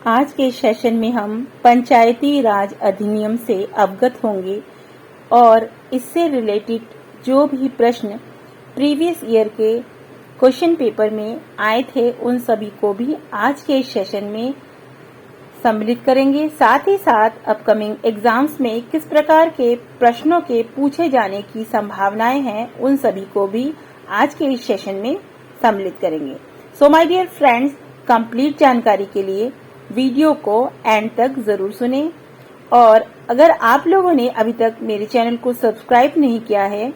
आज के सेशन में हम पंचायती राज अधिनियम से अवगत होंगे और इससे रिलेटेड जो भी प्रश्न प्रीवियस ईयर के क्वेश्चन पेपर में आए थे उन सभी को भी आज के सेशन में सम्मिलित करेंगे। साथ ही साथ अपकमिंग एग्जाम्स में किस प्रकार के प्रश्नों के पूछे जाने की संभावनाएं हैं उन सभी को भी आज के इस सेशन में सम्मिलित करेंगे। So my dear friends, complete जानकारी के लिए वीडियो को एंड तक जरूर सुनें और अगर आप लोगों ने अभी तक मेरे चैनल को सब्सक्राइब नहीं किया है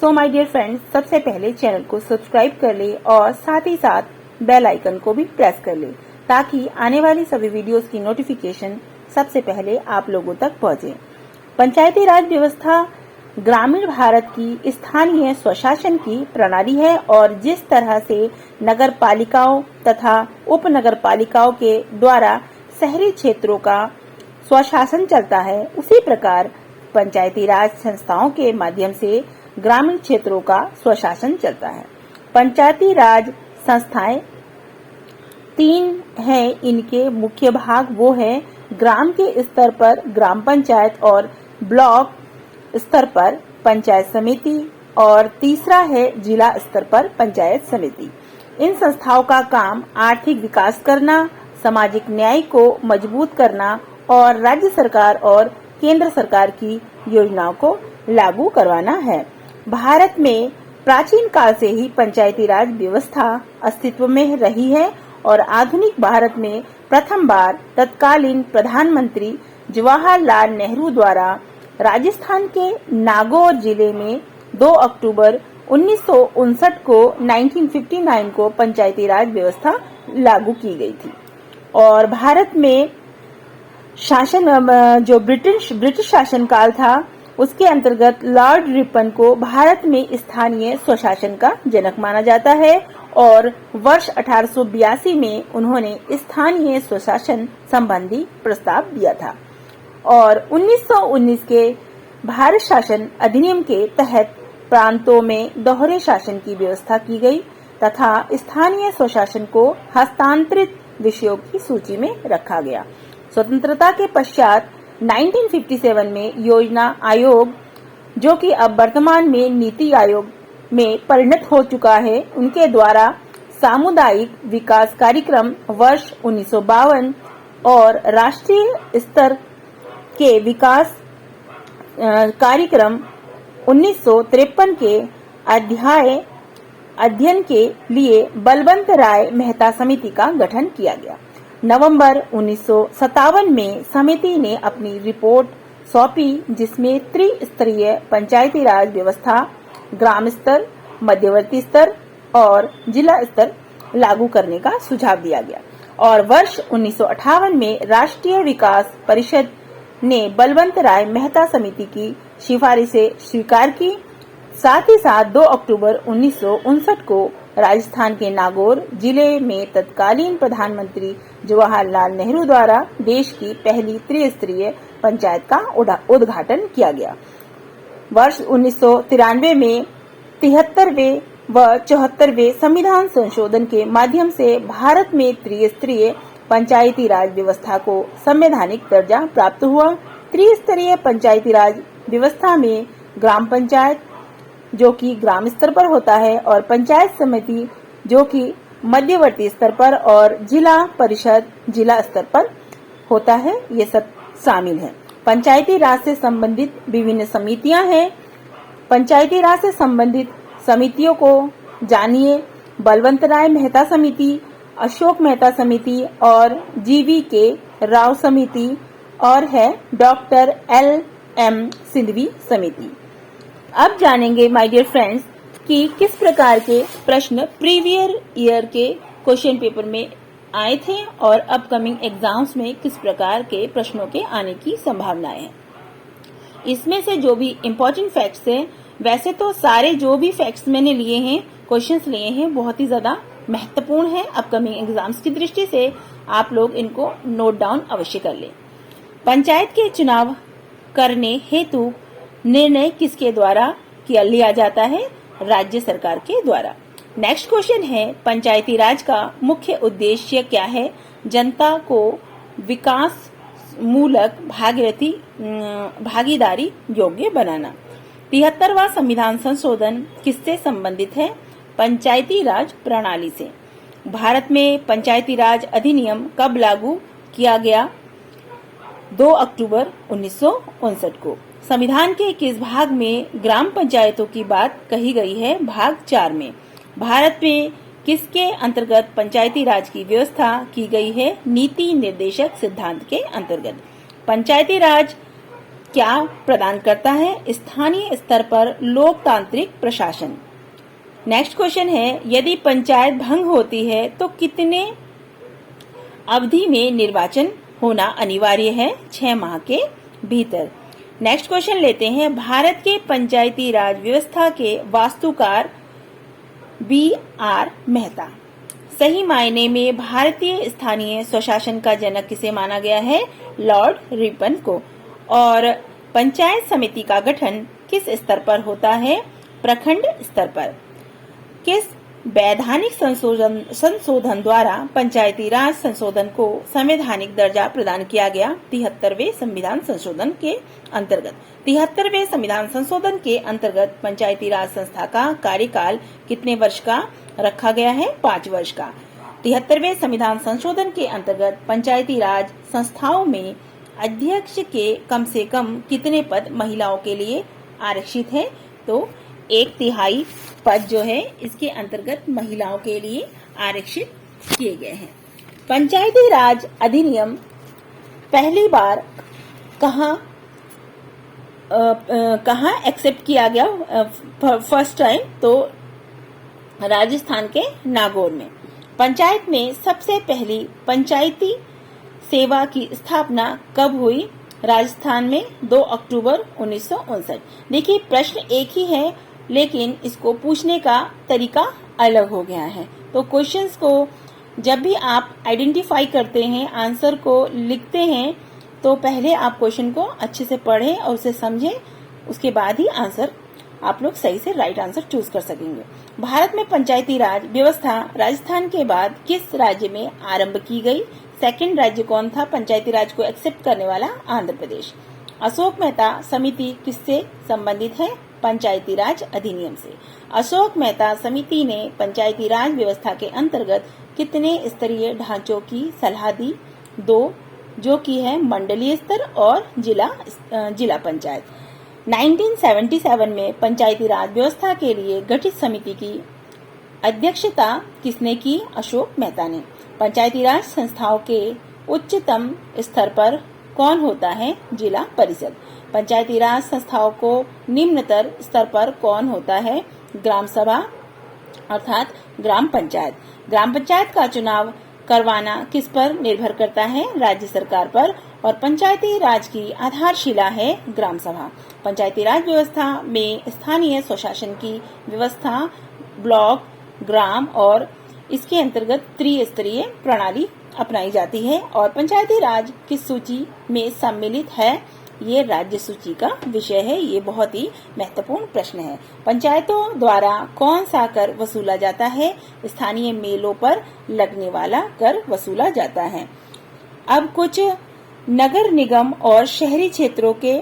सो माय डियर फ्रेंड्स, सबसे पहले चैनल को सब्सक्राइब कर ले और साथ ही साथ बेल आइकन को भी प्रेस कर ले ताकि आने वाली सभी वीडियोस की नोटिफिकेशन सबसे पहले आप लोगों तक पहुंचे। पंचायती राज व्यवस्था ग्रामीण भारत की स्थानीय स्वशासन की प्रणाली है और जिस तरह से नगर पालिकाओं तथा उप नगर पालिकाओं के द्वारा शहरी क्षेत्रों का स्वशासन चलता है, उसी प्रकार पंचायती राज संस्थाओं के माध्यम से ग्रामीण क्षेत्रों का स्वशासन चलता है। पंचायती राज संस्थाएं 3 हैं। इनके मुख्य भाग वो है ग्राम के स्तर पर ग्राम पंचायत और ब्लॉक स्तर पर पंचायत समिति और तीसरा है जिला स्तर पर पंचायत समिति। इन संस्थाओं का काम आर्थिक विकास करना, सामाजिक न्याय को मजबूत करना और राज्य सरकार और केंद्र सरकार की योजनाओं को लागू करवाना है। भारत में प्राचीन काल से ही पंचायती राज व्यवस्था अस्तित्व में रही है और आधुनिक भारत में प्रथम बार तत्कालीन प्रधानमंत्री जवाहरलाल नेहरू द्वारा राजस्थान के नागौर जिले में 2 अक्टूबर 1959 को 1959 को पंचायती राज व्यवस्था लागू की गई थी और भारत में शासन जो ब्रिटिश शासन काल था उसके अंतर्गत लॉर्ड रिपन को भारत में स्थानीय स्वशासन का जनक माना जाता है और वर्ष 1882 में उन्होंने स्थानीय स्वशासन संबंधी प्रस्ताव दिया था और 1919 के भारत शासन अधिनियम के तहत प्रांतों में दोहरे शासन की व्यवस्था की गई तथा स्थानीय स्वशासन को हस्तांतरित विषयों की सूची में रखा गया। स्वतंत्रता के पश्चात 1957 में योजना आयोग, जो कि अब वर्तमान में नीति आयोग में परिणत हो चुका है, उनके द्वारा सामुदायिक विकास कार्यक्रम वर्ष 1952 और राष्ट्रीय स्तर के विकास कार्यक्रम 1953 के अध्ययन के लिए बलवंत राय मेहता समिति का गठन किया गया। नवंबर 1957 में समिति ने अपनी रिपोर्ट सौंपी जिसमें त्रिस्तरीय पंचायती राज व्यवस्था ग्राम स्तर, मध्यवर्ती स्तर और जिला स्तर लागू करने का सुझाव दिया गया और वर्ष 1958 में राष्ट्रीय विकास परिषद ने बलवंत राय मेहता समिति की सिफारिशें स्वीकार की। साथ ही साथ 2 अक्टूबर 1959 को राजस्थान के नागौर जिले में तत्कालीन प्रधानमंत्री जवाहरलाल नेहरू द्वारा देश की पहली त्रिस्तरीय पंचायत का उद्घाटन किया गया। वर्ष 1993 में 73वें व 74वें संविधान संशोधन के माध्यम से भारत में त्रिस्तरीय पंचायती राज व्यवस्था को संवैधानिक दर्जा प्राप्त हुआ। त्रिस्तरीय पंचायती राज व्यवस्था में ग्राम पंचायत जो कि ग्राम स्तर पर होता है और पंचायत समिति जो कि मध्यवर्ती स्तर पर और जिला परिषद जिला स्तर पर होता है, ये सब शामिल है। पंचायती राज से संबंधित विभिन्न समितियां हैं। पंचायती राज से संबंधित समितियों को जानिए। बलवंत राय मेहता समिति, अशोक मेहता समिति और जीवी के राव समिति और है डॉक्टर LM सिंधवी समिति। अब जानेंगे माय डियर फ्रेंड्स कि किस प्रकार के प्रश्न प्रीवियस ईयर के क्वेश्चन पेपर में आए थे और अपकमिंग एग्जाम्स में किस प्रकार के प्रश्नों के आने की संभावनाएं हैं। इसमें से जो भी इम्पोर्टेंट फैक्ट्स हैं, वैसे तो सारे जो भी फैक्ट्स मैंने लिए हैं, क्वेश्चंस लिए हैं, बहुत ही ज्यादा महत्वपूर्ण है। अपकमिंग एग्जाम्स की दृष्टि से आप लोग इनको नोट डाउन अवश्य कर लें। पंचायत के चुनाव करने हेतु निर्णय किसके द्वारा लिया जाता है? राज्य सरकार के द्वारा। नेक्स्ट क्वेश्चन है पंचायती राज का मुख्य उद्देश्य क्या है? जनता को विकास मूलक भागीदारी योग्य बनाना। 73वां संविधान संशोधन किससे संबंधित है? पंचायती राज प्रणाली से। भारत में पंचायती राज अधिनियम कब लागू किया गया? 2 अक्टूबर 1959 को। संविधान के किस भाग में ग्राम पंचायतों की बात कही गई है? भाग 4 में। भारत में किसके अंतर्गत पंचायती राज की व्यवस्था की गई है? नीति निर्देशक सिद्धांत के अंतर्गत। पंचायती राज क्या प्रदान करता है? स्थानीय स्तर पर लोकतांत्रिक प्रशासन। नेक्स्ट क्वेश्चन है, यदि पंचायत भंग होती है तो कितने अवधि में निर्वाचन होना अनिवार्य है? 6 माह के भीतर। नेक्स्ट क्वेश्चन लेते हैं, भारत के पंचायती राज व्यवस्था के वास्तुकार B.R. मेहता। सही मायने में भारतीय स्थानीय स्वशासन का जनक किसे माना गया है? लॉर्ड रिपन को। और पंचायत समिति का गठन किस स्तर पर होता है? प्रखंड स्तर पर। किस वैधानिक संशोधन द्वारा पंचायती राज संशोधन को संवैधानिक दर्जा प्रदान किया गया? 73वें संविधान संशोधन के अंतर्गत। 73वें संविधान संशोधन के अंतर्गत पंचायती राज संस्था का कार्यकाल कितने वर्ष का रखा गया है? 5 वर्ष का। 73वें संविधान संशोधन के अंतर्गत पंचायती राज संस्थाओं में अध्यक्ष के कम से कम कितने पद महिलाओं के लिए आरक्षित है? तो 1/3 पद जो है इसके अंतर्गत महिलाओं के लिए आरक्षित किए गए हैं। पंचायती राज अधिनियम पहली बार कहाँ एक्सेप्ट किया गया फर्स्ट टाइम? तो राजस्थान के नागौर में। पंचायत में सबसे पहली पंचायती सेवा की स्थापना कब हुई? राजस्थान में 2 अक्टूबर 1959। देखिए प्रश्न एक ही है लेकिन इसको पूछने का तरीका अलग हो गया है। तो क्वेश्चंस को जब भी आप आइडेंटिफाई करते हैं, आंसर को लिखते हैं, तो पहले आप क्वेश्चन को अच्छे से पढ़ें और उसे समझें, उसके बाद ही आंसर आप लोग सही से राइट आंसर चूज कर सकेंगे। भारत में पंचायती राज व्यवस्था राजस्थान के बाद किस राज्य में आरंभ की गई? सेकंड राज्य कौन था पंचायती राज को एक्सेप्ट करने वाला? आंध्र प्रदेश। अशोक मेहता समिति किससे संबंधित है? पंचायती राज अधिनियम से। अशोक मेहता समिति ने पंचायती राज व्यवस्था के अंतर्गत कितने स्तरीय ढांचों की सलाह दी? 2, जो कि है मंडलीय स्तर और जिला पंचायत। 1977 में पंचायती राज व्यवस्था के लिए गठित समिति की अध्यक्षता किसने की? अशोक मेहता ने। पंचायती राज संस्थाओं के उच्चतम स्तर पर कौन होता है? जिला परिषद। पंचायती राज संस्थाओं को निम्नतर स्तर पर कौन होता है? ग्राम सभा अर्थात ग्राम पंचायत। ग्राम पंचायत का चुनाव करवाना किस पर निर्भर करता है? राज्य सरकार पर। और पंचायती राज की आधारशिला है ग्राम सभा। पंचायती राज व्यवस्था में स्थानीय स्वशासन की व्यवस्था ब्लॉक, ग्राम और इसके अंतर्गत त्रिस्तरीय प्रणाली अपनाई जाती है। और पंचायती राज किस सूची में सम्मिलित है? ये राज्य सूची का विषय है। ये बहुत ही महत्वपूर्ण प्रश्न है। पंचायतों द्वारा कौन सा कर वसूला जाता है? स्थानीय मेलों पर लगने वाला कर वसूला जाता है। अब कुछ नगर निगम और शहरी क्षेत्रों के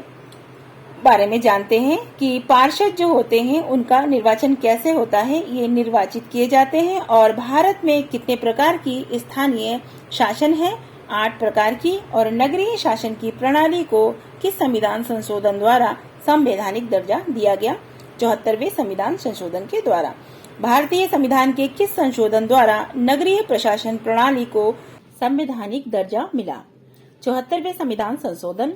बारे में जानते हैं कि पार्षद जो होते हैं उनका निर्वाचन कैसे होता है। ये निर्वाचित किए जाते हैं। और भारत में कितने प्रकार की स्थानीय शासन है? 8 प्रकार की। और नगरीय शासन की प्रणाली को किस संविधान संशोधन द्वारा संवैधानिक दर्जा दिया गया? 74वें संविधान संशोधन के द्वारा। भारतीय संविधान के किस संशोधन द्वारा नगरीय प्रशासन प्रणाली को संवैधानिक दर्जा मिला? 74वें संविधान संशोधन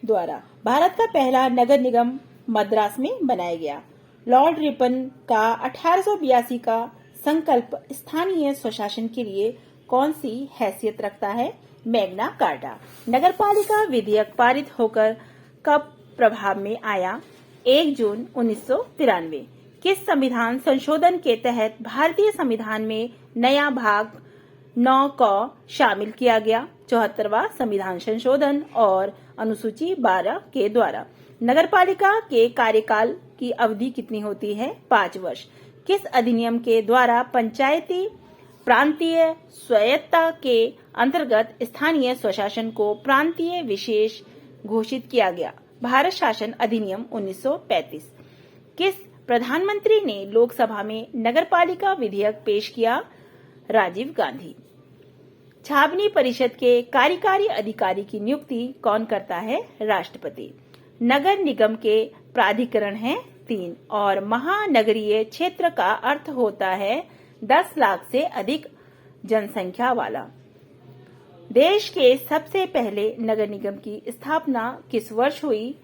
द्वारा। भारत का पहला नगर निगम मद्रास में बनाया गया। लॉर्ड रिपन का 1882 का संकल्प स्थानीय स्वशासन के लिए कौन सी हैसियत रखता है? Magna carta. नगरपालिका विधेयक पारित होकर कब प्रभाव में आया? 1 जून 1993। किस संविधान संशोधन के तहत भारतीय संविधान में नया भाग 9 को शामिल किया गया? 74वां संविधान संशोधन और अनुसूची 12 के द्वारा। नगरपालिका के कार्यकाल की अवधि कितनी होती है? 5 वर्ष। किस अधिनियम के द्वारा पंचायती प्रांतीय स्वायत्तता के अंतर्गत स्थानीय स्वशासन को प्रांतीय विशेष घोषित किया गया। भारत शासन अधिनियम 1935। किस प्रधानमंत्री ने लोकसभा में नगरपालिका विधेयक पेश किया? राजीव गांधी। छावनी परिषद के कार्यकारी अधिकारी की नियुक्ति कौन करता है? राष्ट्रपति। नगर निगम के प्राधिकरण हैं 3 और महानगरीय क्षेत्र का अर्थ होता है 10 लाख से अधिक जनसंख्या वाला। देश के सबसे पहले नगर निगम की स्थापना किस वर्ष हुई?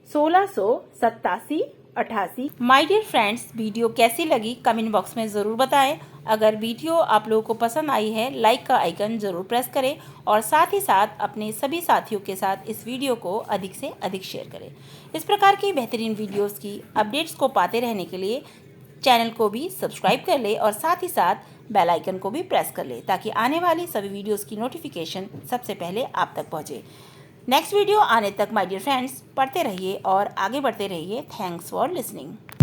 1687-88। माय डियर फ्रेंड्स, वीडियो कैसी लगी कमेंट बॉक्स में ज़रूर बताएं। अगर वीडियो आप लोगों को पसंद आई है, लाइक का आइकन ज़रूर प्रेस करें और साथ ही साथ अपने सभी साथियों के साथ इस वीडियो को अधिक से अधिक शेयर करें। इस प्रकार की बेहतरीन वीडियोस की अपडेट्स को पाते रहने के लिए चैनल को भी सब्सक्राइब कर ले और साथ ही साथ बेल आइकन को भी प्रेस कर ले ताकि आने वाली सभी वीडियोस की नोटिफिकेशन सबसे पहले आप तक पहुंचे। नेक्स्ट वीडियो आने तक माय डियर फ्रेंड्स पढ़ते रहिए और आगे बढ़ते रहिए। Thanks for listening.